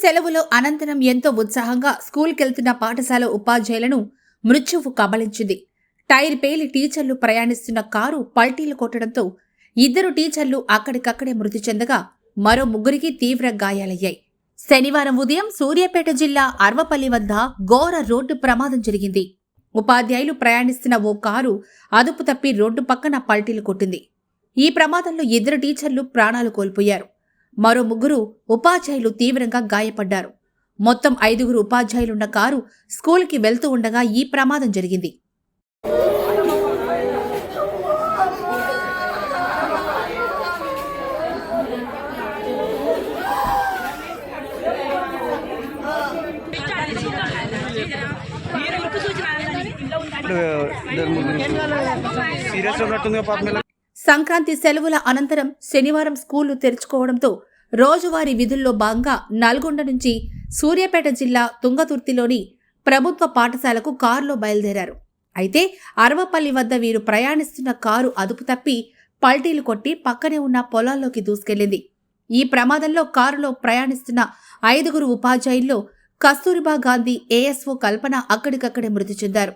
సెలవులో అనంతరం ఎంతో ఉత్సాహంగా స్కూల్కెళ్తున్న పాఠశాల ఉపాధ్యాయులను మృత్యువు కబళించింది. టైర్ పేలి టీచర్లు ప్రయాణిస్తున్న కారు పల్టీలు కొట్టడంతో 2 టీచర్లు అక్కడికక్కడే మృతి చెందగా మరో 3కి తీవ్ర గాయాలయ్యాయి. శనివారం ఉదయం సూర్యాపేట జిల్లా అర్వపల్లి వద్ద ఘోర రోడ్డు ప్రమాదం జరిగింది. ఉపాధ్యాయులు ప్రయాణిస్తున్న ఓ కారు అదుపు తప్పి రోడ్డు పక్కన పల్టీలు కొట్టింది. ఈ ప్రమాదంలో 2 టీచర్లు ప్రాణాలు కోల్పోయారు. మరో 3 ఉపాధ్యాయులు తీవ్రంగా గాయపడ్డారు. మొత్తం 5 ఉపాధ్యాయులున్న కారు స్కూల్కి వెళ్తూ ఉండగా ఈ ప్రమాదం జరిగింది. సంక్రాంతి సెలవుల అనంతరం శనివారం స్కూళ్లు తెరుచుకోవడంతో రోజువారీ విధుల్లో భాగంగా నల్గొండ నుంచి సూర్యాపేట జిల్లా తుంగతుర్తిలోని ప్రభుత్వ పాఠశాలకు కారులో బయలుదేరారు. అయితే అరవపల్లి వద్ద వీరు ప్రయాణిస్తున్న కారు అదుపు తప్పి పల్టీలు కొట్టి పక్కనే ఉన్న పొలాల్లోకి దూసుకెళ్లింది. ఈ ప్రమాదంలో కారులో ప్రయాణిస్తున్న 5 ఉపాధ్యాయుల్లో కస్తూరిబా గాంధీ ఏఎస్ఓ కల్పన అక్కడికక్కడే మృతి చెందారు.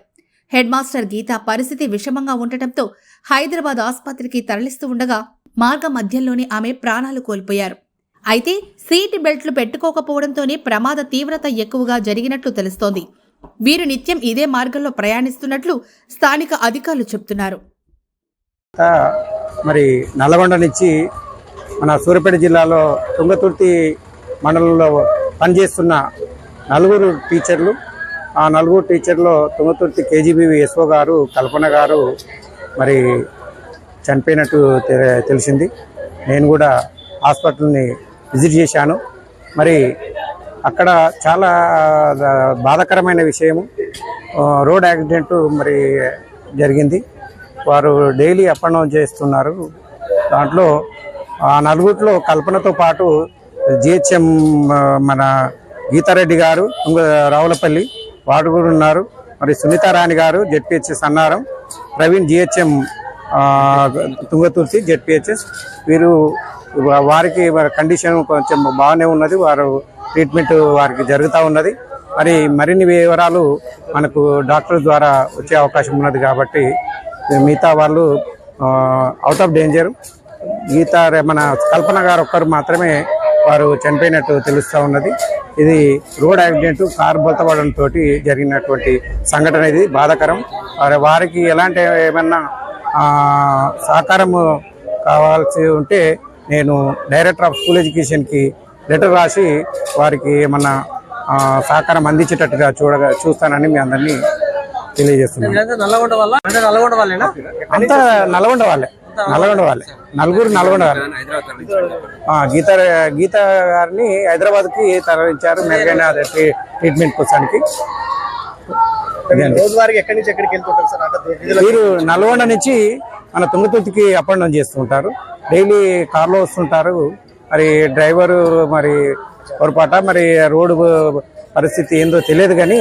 హెడ్ మాస్టర్ గీత పరిస్థితి విషమంగా ఉండటంతో హైదరాబాద్ ఆసుపత్రికి తరలిస్తూ ఉండగా మార్గ మధ్యంలోనే ఆమె ప్రాణాలు కోల్పోయారు. అయితే సీట్ బెల్ట్లు పెట్టుకోకపోవడంతోనే ప్రమాద తీవ్రత ఎక్కువగా జరిగినట్లు తెలుస్తోంది. వీరు నిత్యం ఇదే మార్గంలో ప్రయాణిస్తున్నట్లు స్థానిక అధికారులు చెబుతున్నారు. మరి నల్గొండ నుంచి మన సూర్యాపేట జిల్లాలో తుంగతుర్తి మండలంలో పనిచేస్తున్న 4 టీచర్లు, ఆ 4 టీచర్లో తుంగతుర్తి కేజీబీవీ ఎస్ఓ గారు కల్పన గారు మరి చనిపోయినట్టు తెలిసింది. నేను కూడా హాస్పిటల్ని విజిట్ చేశాను. మరి అక్కడ చాలా బాధాకరమైన విషయము, రోడ్ యాక్సిడెంట్ మరి జరిగింది. వారు డైలీ అప్ అండ్ డౌన్ చేస్తున్నారు. దాంట్లో ఆ 4లో కల్పనతో పాటు జిహెచ్ఎం మన గీతారెడ్డి గారు రావులపల్లి వాడు కూడా ఉన్నారు. మరి సునీతారాణి గారు ZPHS Annaram, Praveen GHM Thungathurthi ZPHS. వీరు వారికి కండిషన్ కొంచెం బాగానే ఉన్నది, వారు ట్రీట్మెంట్ వారికి జరుగుతూ ఉన్నది. మరి మరిన్ని వివరాలు మనకు డాక్టర్ ద్వారా వచ్చే అవకాశం ఉన్నది కాబట్టి మిగతా వాళ్ళు అవుట్ ఆఫ్ డేంజర్. మన కల్పన గారు ఒక్కరు మాత్రమే వారు చనిపోయినట్టు తెలుస్తూ ఉన్నది. ఇది రోడ్ యాక్సిడెంట్, కారు బోల్తపడంతో జరిగినటువంటి సంఘటన. ఇది బాధాకరం. వారికి ఎలాంటి ఏమన్నా సహకారం కావాల్సి ఉంటే నేను డైరెక్టర్ ఆఫ్ స్కూల్ ఎడ్యుకేషన్కి లెటర్ రాసి వారికి ఏమన్నా సహకారం అందించేటట్టుగా చూస్తానని మీ అందరినీ తెలియజేస్తున్నాను. అంతా నల్గొండ వాళ్ళే, 4 నల్గొండ వాళ్ళే. గీత గారిని హైదరాబాద్కి తరలించారు మెరుగైన ట్రీట్మెంట్ కోసానికి. వీరు నల్గొండ నుంచి మన తుంగతుర్తికి అప్ అండ్ డౌన్ చేస్తుంటారు. డైలీ కార్లో వస్తుంటారు. మరి డ్రైవరు మరి పొరపాట మరి రోడ్డు పరిస్థితి ఏందో తెలియదు, కానీ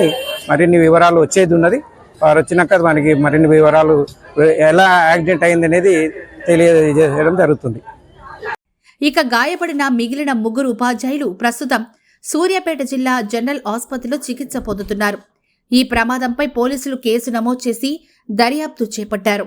మరిన్ని వివరాలు వచ్చేది ఉన్నది. వారు వచ్చినాక మనకి మరిన్ని వివరాలు ఎలా యాక్సిడెంట్ అయింది అనేది తెలియజేయడం జరుగుతుంది. ఇక గాయపడిన మిగిలిన 3 ఉపాధ్యాయులు ప్రస్తుతం సూర్యాపేట జిల్లా జనరల్ ఆసుపత్రిలో చికిత్స పొందుతున్నారు. ఈ ప్రమాదంపై పోలీసులు కేసు నమోదు చేసి దర్యాప్తు చేపట్టారు.